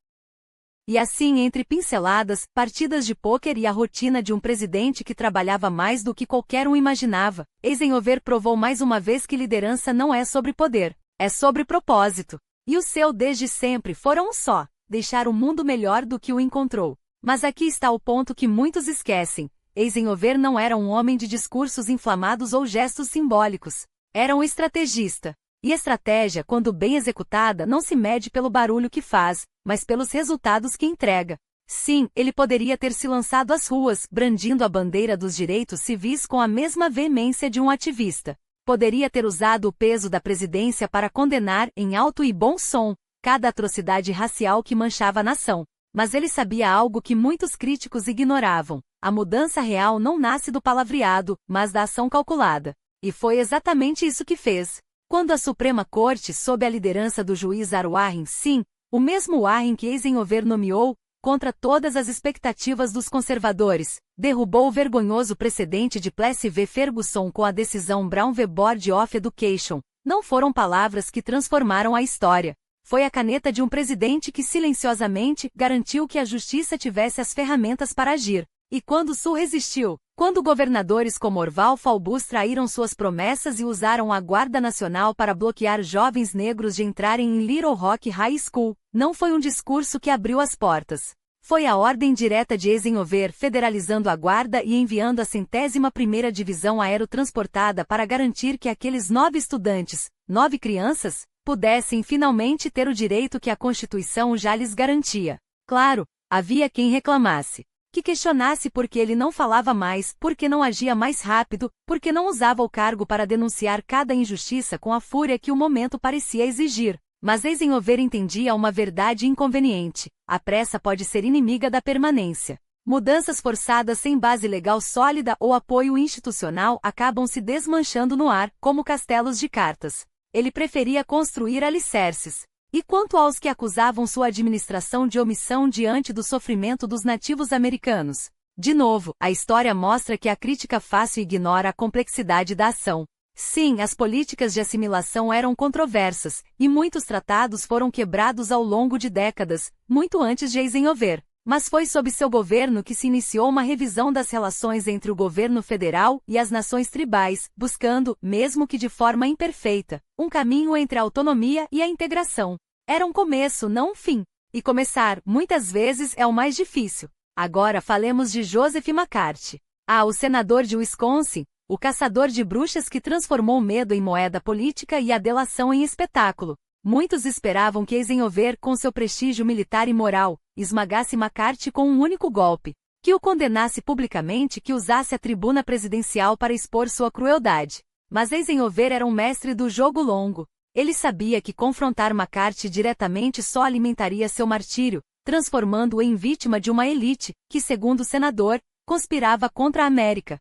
A: E assim, entre pinceladas, partidas de pôquer e a rotina de um presidente que trabalhava mais do que qualquer um imaginava, Eisenhower provou mais uma vez que liderança não é sobre poder, é sobre propósito. E o seu desde sempre foram um só: deixar o mundo melhor do que o encontrou. Mas aqui está o ponto que muitos esquecem: Eisenhower não era um homem de discursos inflamados ou gestos simbólicos. Era um estrategista. E estratégia, quando bem executada, não se mede pelo barulho que faz, mas pelos resultados que entrega. Sim, ele poderia ter se lançado às ruas, brandindo a bandeira dos direitos civis com a mesma veemência de um ativista. Poderia ter usado o peso da presidência para condenar, em alto e bom som, cada atrocidade racial que manchava a nação. Mas ele sabia algo que muitos críticos ignoravam: a mudança real não nasce do palavreado, mas da ação calculada. E foi exatamente isso que fez. Quando a Suprema Corte, sob a liderança do juiz R. Warren, sim, o mesmo Warren que Eisenhower nomeou, contra todas as expectativas dos conservadores, derrubou o vergonhoso precedente de Plessy v. Ferguson com a decisão Brown v. Board of Education, não foram palavras que transformaram a história. Foi a caneta de um presidente que silenciosamente garantiu que a justiça tivesse as ferramentas para agir. E quando Sul resistiu, quando governadores como Orval Faubus traíram suas promessas e usaram a Guarda Nacional para bloquear jovens negros de entrarem em Little Rock High School, não foi um discurso que abriu as portas. Foi a ordem direta de Eisenhower federalizando a Guarda e enviando a 101ª Divisão aerotransportada para garantir que aqueles 9 estudantes, 9 crianças, pudessem finalmente ter o direito que a Constituição já lhes garantia. Claro, havia quem reclamasse, que questionasse por que ele não falava mais, por que não agia mais rápido, por que não usava o cargo para denunciar cada injustiça com a fúria que o momento parecia exigir. Mas Eisenhower entendia uma verdade inconveniente: a pressa pode ser inimiga da permanência. Mudanças forçadas sem base legal sólida ou apoio institucional acabam se desmanchando no ar, como castelos de cartas. Ele preferia construir alicerces. E quanto aos que acusavam sua administração de omissão diante do sofrimento dos nativos americanos? De novo, a história mostra que a crítica fácil ignora a complexidade da ação. Sim, as políticas de assimilação eram controversas, e muitos tratados foram quebrados ao longo de décadas, muito antes de Eisenhower. Mas foi sob seu governo que se iniciou uma revisão das relações entre o governo federal e as nações tribais, buscando, mesmo que de forma imperfeita, um caminho entre a autonomia e a integração. Era um começo, não um fim. E começar, muitas vezes, é o mais difícil. Agora falemos de Joseph McCarthy. O senador de Wisconsin, o caçador de bruxas que transformou o medo em moeda política e a delação em espetáculo. Muitos esperavam que Eisenhower, com seu prestígio militar e moral, esmagasse McCarthy com um único golpe, que o condenasse publicamente, que usasse a tribuna presidencial para expor sua crueldade. Mas Eisenhower era um mestre do jogo longo. Ele sabia que confrontar McCarthy diretamente só alimentaria seu martírio, transformando-o em vítima de uma elite, que, segundo o senador, conspirava contra a América.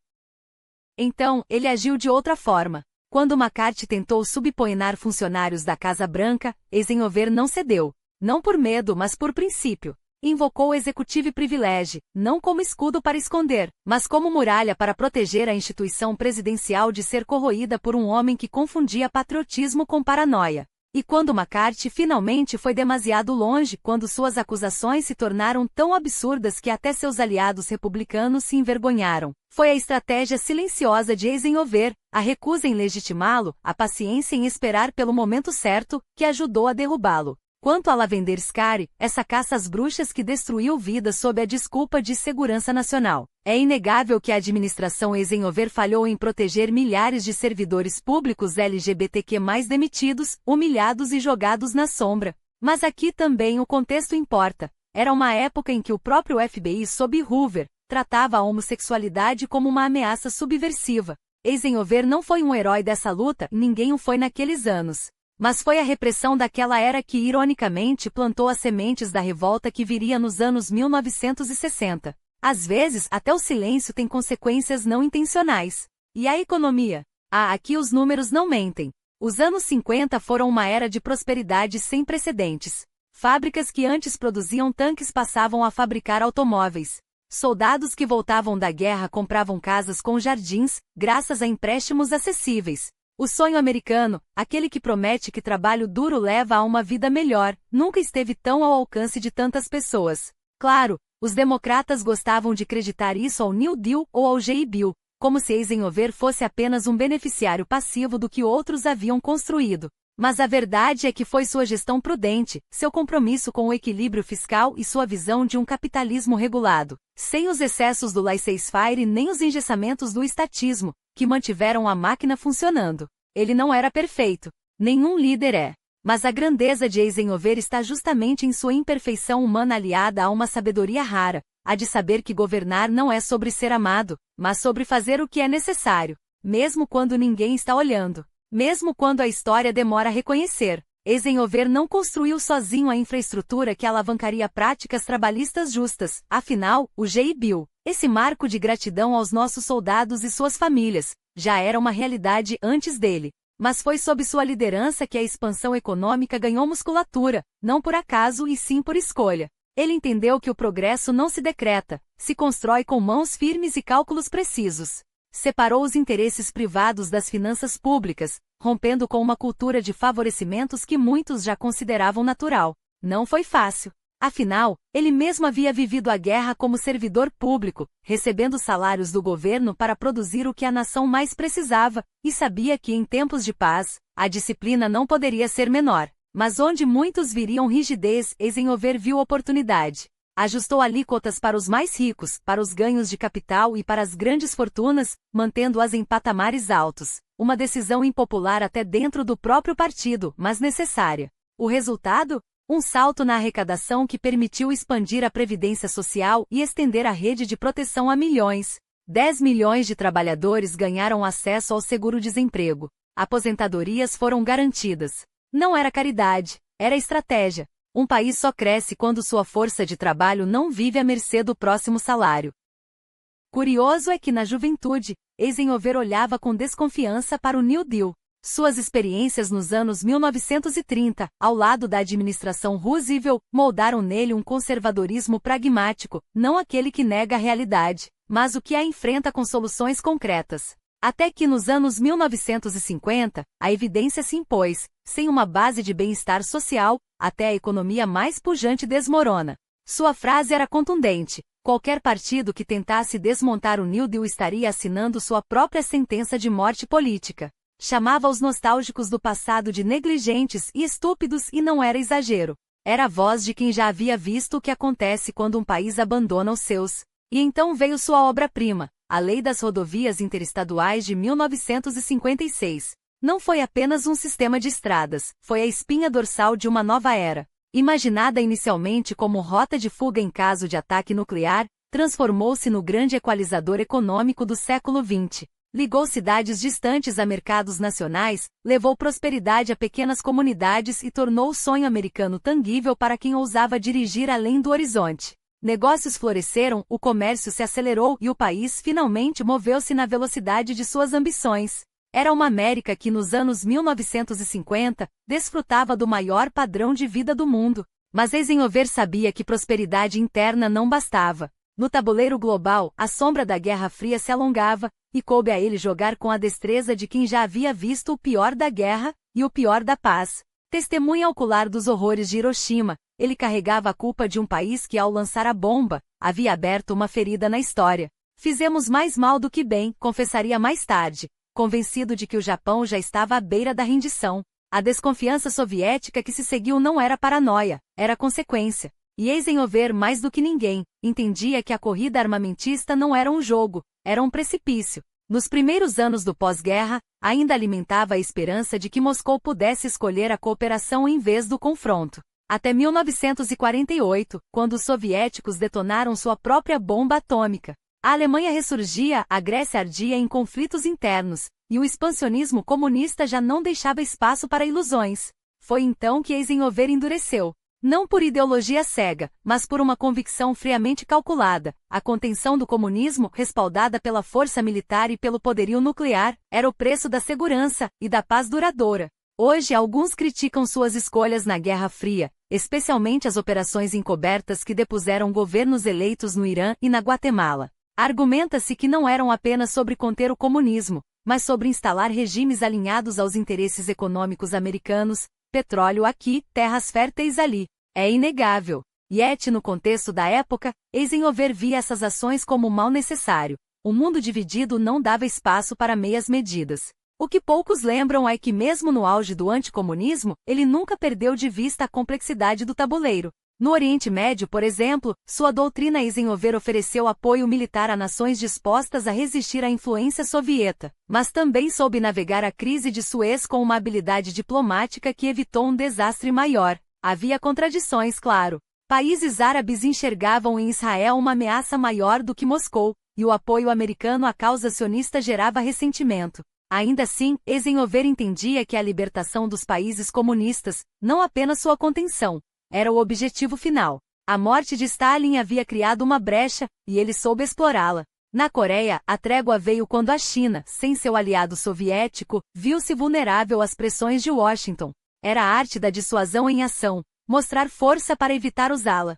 A: Então, ele agiu de outra forma. Quando McCarthy tentou subpoenar funcionários da Casa Branca, Eisenhower não cedeu. Não por medo, mas por princípio. Invocou o executive privilege, não como escudo para esconder, mas como muralha para proteger a instituição presidencial de ser corroída por um homem que confundia patriotismo com paranoia. E quando McCarthy finalmente foi demasiado longe, quando suas acusações se tornaram tão absurdas que até seus aliados republicanos se envergonharam, foi a estratégia silenciosa de Eisenhower, a recusa em legitimá-lo, a paciência em esperar pelo momento certo, que ajudou a derrubá-lo. Quanto a Lavender Scary, essa caça às bruxas que destruiu vidas sob a desculpa de segurança nacional, é inegável que a administração Eisenhower falhou em proteger milhares de servidores públicos LGBTQ+ demitidos, humilhados e jogados na sombra. Mas aqui também o contexto importa. Era uma época em que o próprio FBI sob Hoover tratava a homossexualidade como uma ameaça subversiva. Eisenhower não foi um herói dessa luta, ninguém o foi naqueles anos. Mas foi a repressão daquela era que ironicamente plantou as sementes da revolta que viria nos anos 1960. Às vezes, até o silêncio tem consequências não intencionais. E a economia? Aqui os números não mentem. Os anos 50 foram uma era de prosperidade sem precedentes. Fábricas que antes produziam tanques passavam a fabricar automóveis. Soldados que voltavam da guerra compravam casas com jardins, graças a empréstimos acessíveis. O sonho americano, aquele que promete que trabalho duro leva a uma vida melhor, nunca esteve tão ao alcance de tantas pessoas. Claro, os democratas gostavam de acreditar isso ao New Deal ou ao GI Bill, como se Eisenhower fosse apenas um beneficiário passivo do que outros haviam construído. Mas a verdade é que foi sua gestão prudente, seu compromisso com o equilíbrio fiscal e sua visão de um capitalismo regulado, sem os excessos do laissez-faire nem os engessamentos do estatismo, que mantiveram a máquina funcionando. Ele não era perfeito. Nenhum líder é. Mas a grandeza de Eisenhower está justamente em sua imperfeição humana aliada a uma sabedoria rara, a de saber que governar não é sobre ser amado, mas sobre fazer o que é necessário, mesmo quando ninguém está olhando. Mesmo quando a história demora a reconhecer, Eisenhower não construiu sozinho a infraestrutura que alavancaria práticas trabalhistas justas, afinal, o GI Bill, esse marco de gratidão aos nossos soldados e suas famílias, já era uma realidade antes dele. Mas foi sob sua liderança que a expansão econômica ganhou musculatura, não por acaso e sim por escolha. Ele entendeu que o progresso não se decreta, se constrói com mãos firmes e cálculos precisos. Separou os interesses privados das finanças públicas, rompendo com uma cultura de favorecimentos que muitos já consideravam natural. Não foi fácil. Afinal, ele mesmo havia vivido a guerra como servidor público, recebendo salários do governo para produzir o que a nação mais precisava, e sabia que em tempos de paz, a disciplina não poderia ser menor. Mas onde muitos viriam rigidez, Eisenhower viu oportunidade. Ajustou alíquotas para os mais ricos, para os ganhos de capital e para as grandes fortunas, mantendo-as em patamares altos. Uma decisão impopular até dentro do próprio partido, mas necessária. O resultado? Um salto na arrecadação que permitiu expandir a previdência social e estender a rede de proteção a milhões. 10 milhões de trabalhadores ganharam acesso ao seguro-desemprego. Aposentadorias foram garantidas. Não era caridade, era estratégia. Um país só cresce quando sua força de trabalho não vive à mercê do próximo salário. Curioso é que na juventude, Eisenhower olhava com desconfiança para o New Deal. Suas experiências nos anos 1930, ao lado da administração Roosevelt, moldaram nele um conservadorismo pragmático, não aquele que nega a realidade, mas o que a enfrenta com soluções concretas. Até que nos anos 1950, a evidência se impôs, sem uma base de bem-estar social, até a economia mais pujante desmorona. Sua frase era contundente: qualquer partido que tentasse desmontar o New Deal estaria assinando sua própria sentença de morte política. Chamava os nostálgicos do passado de negligentes e estúpidos e não era exagero. Era a voz de quem já havia visto o que acontece quando um país abandona os seus. E então veio sua obra-prima, a Lei das Rodovias Interestaduais de 1956. Não foi apenas um sistema de estradas, foi a espinha dorsal de uma nova era. Imaginada inicialmente como rota de fuga em caso de ataque nuclear, transformou-se no grande equalizador econômico do século XX. Ligou cidades distantes a mercados nacionais, levou prosperidade a pequenas comunidades e tornou o sonho americano tangível para quem ousava dirigir além do horizonte. Negócios floresceram, o comércio se acelerou e o país finalmente moveu-se na velocidade de suas ambições. Era uma América que nos anos 1950, desfrutava do maior padrão de vida do mundo. Mas Eisenhower sabia que prosperidade interna não bastava. No tabuleiro global, a sombra da Guerra Fria se alongava, e coube a ele jogar com a destreza de quem já havia visto o pior da guerra e o pior da paz. Testemunha ocular dos horrores de Hiroshima, ele carregava a culpa de um país que, ao lançar a bomba, havia aberto uma ferida na história. Fizemos mais mal do que bem, confessaria mais tarde, convencido de que o Japão já estava à beira da rendição. A desconfiança soviética que se seguiu não era paranoia, era consequência. E Eisenhower, mais do que ninguém, entendia que a corrida armamentista não era um jogo, era um precipício. Nos primeiros anos do pós-guerra, ainda alimentava a esperança de que Moscou pudesse escolher a cooperação em vez do confronto. Até 1948, quando os soviéticos detonaram sua própria bomba atômica. A Alemanha ressurgia, a Grécia ardia em conflitos internos, e o expansionismo comunista já não deixava espaço para ilusões. Foi então que Eisenhower endureceu. Não por ideologia cega, mas por uma convicção friamente calculada. A contenção do comunismo, respaldada pela força militar e pelo poderio nuclear, era o preço da segurança e da paz duradoura. Hoje alguns criticam suas escolhas na Guerra Fria, especialmente as operações encobertas que depuseram governos eleitos no Irã e na Guatemala. Argumenta-se que não eram apenas sobre conter o comunismo, mas sobre instalar regimes alinhados aos interesses econômicos americanos, petróleo aqui, terras férteis ali. É inegável. Yet, no contexto da época, Eisenhower via essas ações como mal necessário. O mundo dividido não dava espaço para meias medidas. O que poucos lembram é que mesmo no auge do anticomunismo, ele nunca perdeu de vista a complexidade do tabuleiro. No Oriente Médio, por exemplo, sua doutrina Eisenhower ofereceu apoio militar a nações dispostas a resistir à influência soviética, mas também soube navegar a crise de Suez com uma habilidade diplomática que evitou um desastre maior. Havia contradições, claro. Países árabes enxergavam em Israel uma ameaça maior do que Moscou, e o apoio americano à causa sionista gerava ressentimento. Ainda assim, Eisenhower entendia que a libertação dos países comunistas, não apenas sua contenção, era o objetivo final. A morte de Stalin havia criado uma brecha, e ele soube explorá-la. Na Coreia, a trégua veio quando a China, sem seu aliado soviético, viu-se vulnerável às pressões de Washington. Era a arte da dissuasão em ação, mostrar força para evitar usá-la.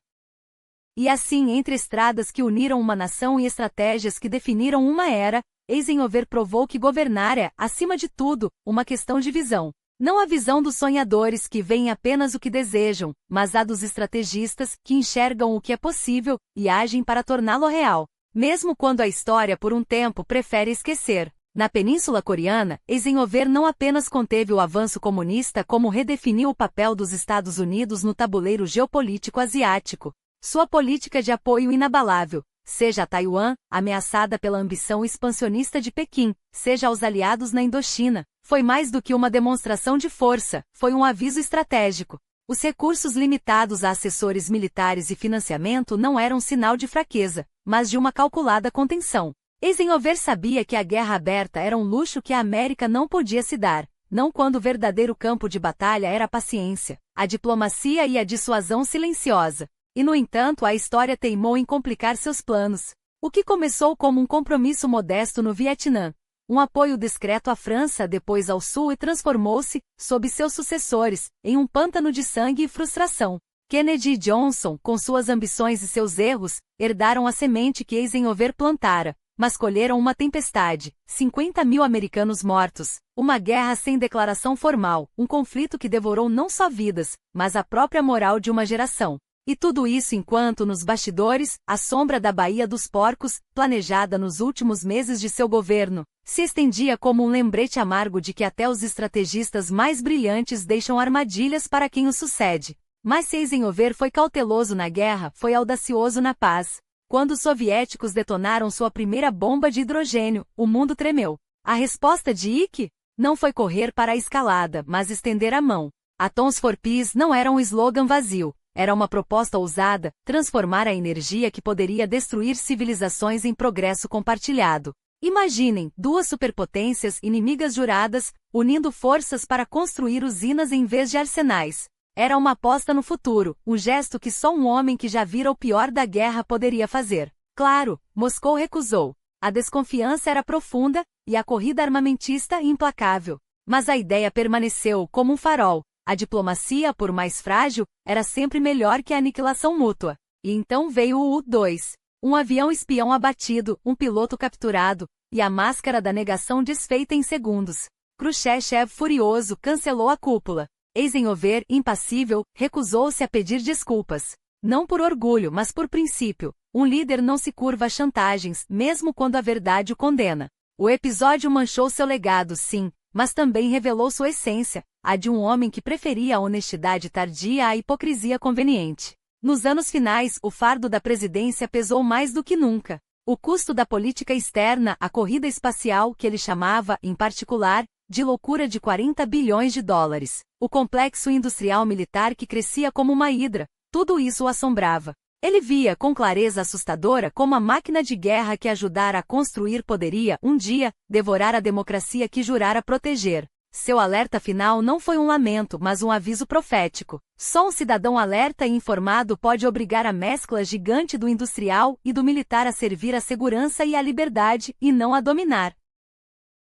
A: E assim, entre estradas que uniram uma nação e estratégias que definiram uma era, Eisenhower provou que governar é, acima de tudo, uma questão de visão. Não a visão dos sonhadores que veem apenas o que desejam, mas a dos estrategistas que enxergam o que é possível e agem para torná-lo real, mesmo quando a história por um tempo prefere esquecer. Na Península Coreana, Eisenhower não apenas conteve o avanço comunista como redefiniu o papel dos Estados Unidos no tabuleiro geopolítico asiático. Sua política de apoio inabalável, seja a Taiwan, ameaçada pela ambição expansionista de Pequim, seja aos aliados na Indochina, foi mais do que uma demonstração de força, foi um aviso estratégico. Os recursos limitados a assessores militares e financiamento não eram sinal de fraqueza, mas de uma calculada contenção. Eisenhower sabia que a guerra aberta era um luxo que a América não podia se dar, não quando o verdadeiro campo de batalha era a paciência, a diplomacia e a dissuasão silenciosa. E, no entanto, a história teimou em complicar seus planos. O que começou como um compromisso modesto no Vietnã, um apoio discreto à França depois ao Sul e transformou-se, sob seus sucessores, em um pântano de sangue e frustração. Kennedy e Johnson, com suas ambições e seus erros, herdaram a semente que Eisenhower plantara, mas colheram uma tempestade, 50.000 americanos mortos, uma guerra sem declaração formal, um conflito que devorou não só vidas, mas a própria moral de uma geração. E tudo isso enquanto nos bastidores, a sombra da Baía dos Porcos, planejada nos últimos meses de seu governo, se estendia como um lembrete amargo de que até os estrategistas mais brilhantes deixam armadilhas para quem os sucede. Mas se Eisenhower foi cauteloso na guerra, foi audacioso na paz. Quando os soviéticos detonaram sua primeira bomba de hidrogênio, o mundo tremeu. A resposta de Ike? Não foi correr para a escalada, mas estender a mão. Atoms for Peace não era um slogan vazio. Era uma proposta ousada, transformar a energia que poderia destruir civilizações em progresso compartilhado. Imaginem, duas superpotências inimigas juradas, unindo forças para construir usinas em vez de arsenais. Era uma aposta no futuro, um gesto que só um homem que já vira o pior da guerra poderia fazer. Claro, Moscou recusou. A desconfiança era profunda, e a corrida armamentista implacável. Mas a ideia permaneceu como um farol. A diplomacia, por mais frágil, era sempre melhor que a aniquilação mútua. E então veio o U-2. Um avião espião abatido, um piloto capturado, e a máscara da negação desfeita em segundos. Khrushchev, furioso, cancelou a cúpula. Eisenhower, impassível, recusou-se a pedir desculpas. Não por orgulho, mas por princípio. Um líder não se curva a chantagens, mesmo quando a verdade o condena. O episódio manchou seu legado, sim, mas também revelou sua essência, a de um homem que preferia a honestidade tardia à hipocrisia conveniente. Nos anos finais, o fardo da presidência pesou mais do que nunca. O custo da política externa, a corrida espacial, que ele chamava, em particular, de loucura de 40 bilhões de dólares. O complexo industrial militar que crescia como uma hidra, tudo isso o assombrava. Ele via com clareza assustadora como a máquina de guerra que ajudara a construir poderia, um dia, devorar a democracia que jurara proteger. Seu alerta final não foi um lamento, mas um aviso profético. Só um cidadão alerta e informado pode obrigar a mescla gigante do industrial e do militar a servir a segurança e a liberdade, e não a dominar.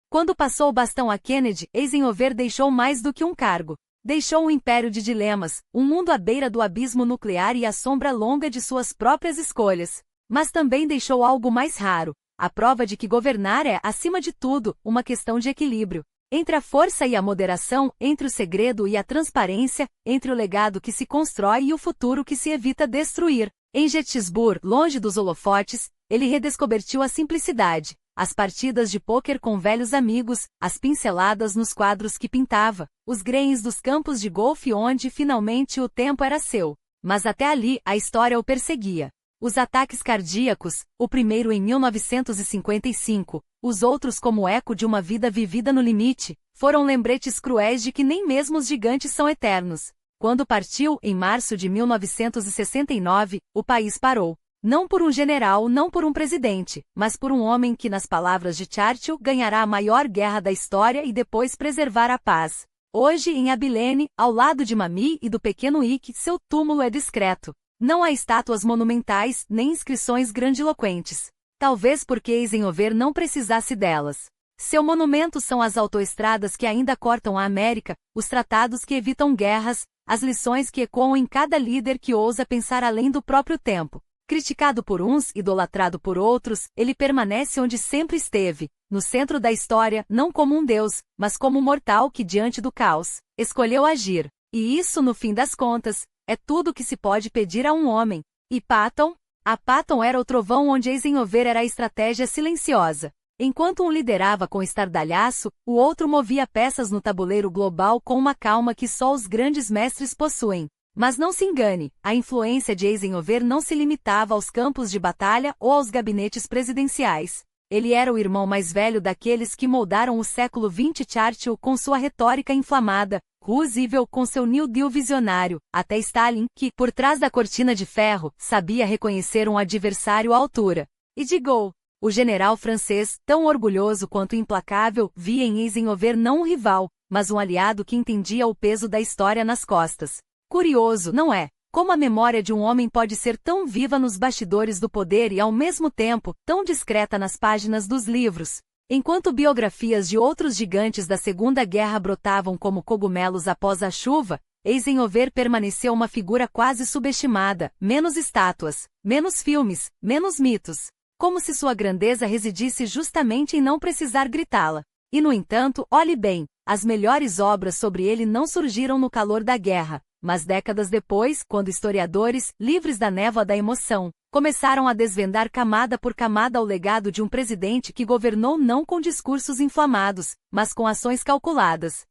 A: Quando passou o bastão a Kennedy, Eisenhower deixou mais do que um cargo. Deixou um império de dilemas, um mundo à beira do abismo nuclear e a sombra longa de suas próprias escolhas. Mas também deixou algo mais raro, a prova de que governar é, acima de tudo, uma questão de equilíbrio. Entre a força e a moderação, entre o segredo e a transparência, entre o legado que se constrói e o futuro que se evita destruir. Em Gettysburg, longe dos holofotes, ele redescobertiu a simplicidade. As partidas de pôquer com velhos amigos, as pinceladas nos quadros que pintava, os greens dos campos de golfe onde finalmente o tempo era seu. Mas até ali a história o perseguia. Os ataques cardíacos, o primeiro em 1955, os outros como eco de uma vida vivida no limite, foram lembretes cruéis de que nem mesmo os gigantes são eternos. Quando partiu, em março de 1969, o país parou. Não por um general, não por um presidente, mas por um homem que, nas palavras de Churchill, ganhará a maior guerra da história e depois preservar a paz. Hoje, em Abilene, ao lado de Mamie e do pequeno Ike, seu túmulo é discreto. Não há estátuas monumentais, nem inscrições grandiloquentes. Talvez porque Eisenhower não precisasse delas. Seu monumento são as autoestradas que ainda cortam a América, os tratados que evitam guerras, as lições que ecoam em cada líder que ousa pensar além do próprio tempo. Criticado por uns, idolatrado por outros, ele permanece onde sempre esteve, no centro da história, não como um deus, mas como um mortal que, diante do caos, escolheu agir. E isso, no fim das contas, é tudo que se pode pedir a um homem. E Patton? A Patton era o trovão onde Eisenhower era a estratégia silenciosa. Enquanto um liderava com estardalhaço, o outro movia peças no tabuleiro global com uma calma que só os grandes mestres possuem. Mas não se engane, a influência de Eisenhower não se limitava aos campos de batalha ou aos gabinetes presidenciais. Ele era o irmão mais velho daqueles que moldaram o século XX. Churchill com sua retórica inflamada, Roosevelt com seu New Deal visionário, até Stalin, que, por trás da cortina de ferro, sabia reconhecer um adversário à altura. E de Gaulle, o general francês, tão orgulhoso quanto implacável, via em Eisenhower não um rival, mas um aliado que entendia o peso da história nas costas. Curioso, não é? Como a memória de um homem pode ser tão viva nos bastidores do poder e ao mesmo tempo tão discreta nas páginas dos livros. Enquanto biografias de outros gigantes da Segunda Guerra brotavam como cogumelos após a chuva, Eisenhower permaneceu uma figura quase subestimada, menos estátuas, menos filmes, menos mitos. Como se sua grandeza residisse justamente em não precisar gritá-la. E no entanto, olhe bem, as melhores obras sobre ele não surgiram no calor da guerra. Mas décadas depois, quando historiadores, livres da névoa da emoção, começaram a desvendar camada por camada o legado de um presidente que governou não com discursos inflamados, mas com ações calculadas.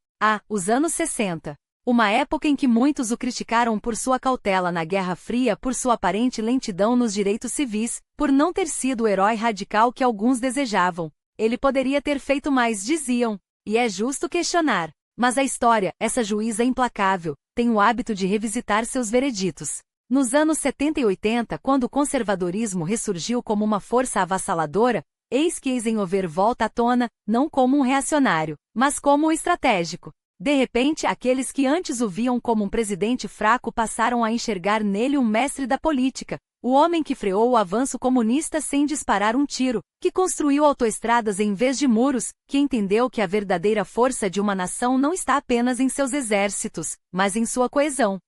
A: Os anos 60. Uma época em que muitos o criticaram por sua cautela na Guerra Fria, por sua aparente lentidão nos direitos civis, por não ter sido o herói radical que alguns desejavam. Ele poderia ter feito mais, diziam. E é justo questionar. Mas a história, essa juíza implacável, tem o hábito de revisitar seus vereditos. Nos anos 70 e 80, quando o conservadorismo ressurgiu como uma força avassaladora, eis que Eisenhower volta à tona, não como um reacionário, mas como um estratégico. De repente, aqueles que antes o viam como um presidente fraco passaram a enxergar nele um mestre da política, o homem que freou o avanço comunista sem disparar um tiro, que construiu autoestradas em vez de muros, que entendeu que a verdadeira força de uma nação não está apenas em seus exércitos, mas em sua coesão.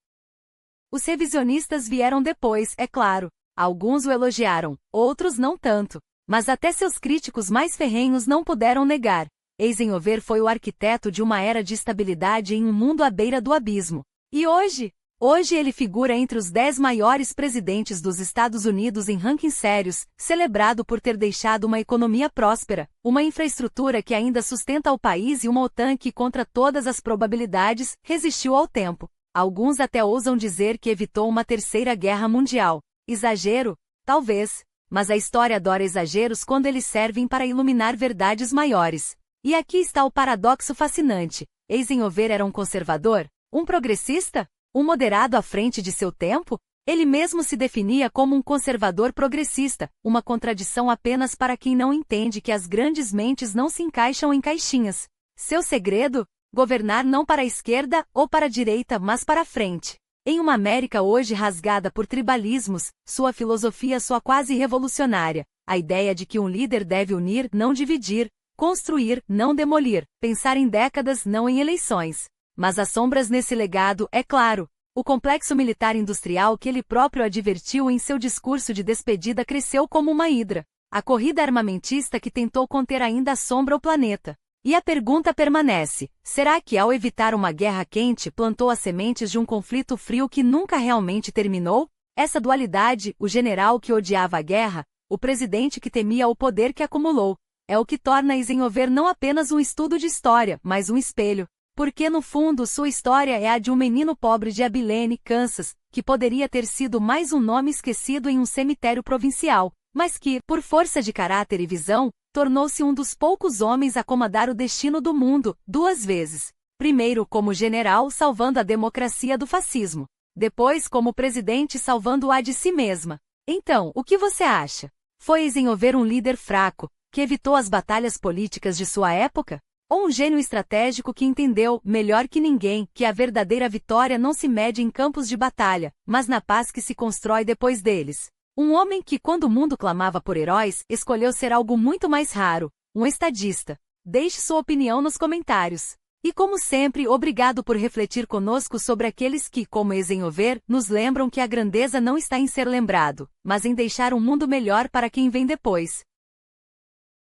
A: Os revisionistas vieram depois, é claro. Alguns o elogiaram, outros não tanto. Mas até seus críticos mais ferrenhos não puderam negar. Eisenhower foi o arquiteto de uma era de estabilidade em um mundo à beira do abismo. E hoje? Hoje ele figura entre os 10 maiores presidentes dos Estados Unidos em rankings sérios, celebrado por ter deixado uma economia próspera, uma infraestrutura que ainda sustenta o país e uma OTAN que, contra todas as probabilidades, resistiu ao tempo. Alguns até ousam dizer que evitou uma terceira guerra mundial. Exagero? Talvez. Mas a história adora exageros quando eles servem para iluminar verdades maiores. E aqui está o paradoxo fascinante. Eisenhower era um conservador? Um progressista? Um moderado à frente de seu tempo? Ele mesmo se definia como um conservador progressista, uma contradição apenas para quem não entende que as grandes mentes não se encaixam em caixinhas. Seu segredo? Governar não para a esquerda ou para a direita, mas para a frente. Em uma América hoje rasgada por tribalismos, sua filosofia soa quase revolucionária, a ideia de que um líder deve unir, não dividir, construir, não demolir, pensar em décadas, não em eleições. Mas há sombras nesse legado, é claro. O complexo militar industrial que ele próprio advertiu em seu discurso de despedida cresceu como uma hidra. A corrida armamentista que tentou conter ainda assombra o planeta. E a pergunta permanece: será que ao evitar uma guerra quente plantou as sementes de um conflito frio que nunca realmente terminou? Essa dualidade, o general que odiava a guerra, o presidente que temia o poder que acumulou, é o que torna Eisenhower não apenas um estudo de história, mas um espelho. Porque no fundo sua história é a de um menino pobre de Abilene, Kansas, que poderia ter sido mais um nome esquecido em um cemitério provincial, mas que, por força de caráter e visão, tornou-se um dos poucos homens a comandar o destino do mundo, 2 vezes. Primeiro como general salvando a democracia do fascismo. Depois como presidente salvando-a de si mesma. Então, o que você acha? Foi Eisenhower um líder fraco, que evitou as batalhas políticas de sua época? Ou um gênio estratégico que entendeu, melhor que ninguém, que a verdadeira vitória não se mede em campos de batalha, mas na paz que se constrói depois deles? Um homem que, quando o mundo clamava por heróis, escolheu ser algo muito mais raro, um estadista. Deixe sua opinião nos comentários. E como sempre, obrigado por refletir conosco sobre aqueles que, como Eisenhower, nos lembram que a grandeza não está em ser lembrado, mas em deixar um mundo melhor para quem vem depois.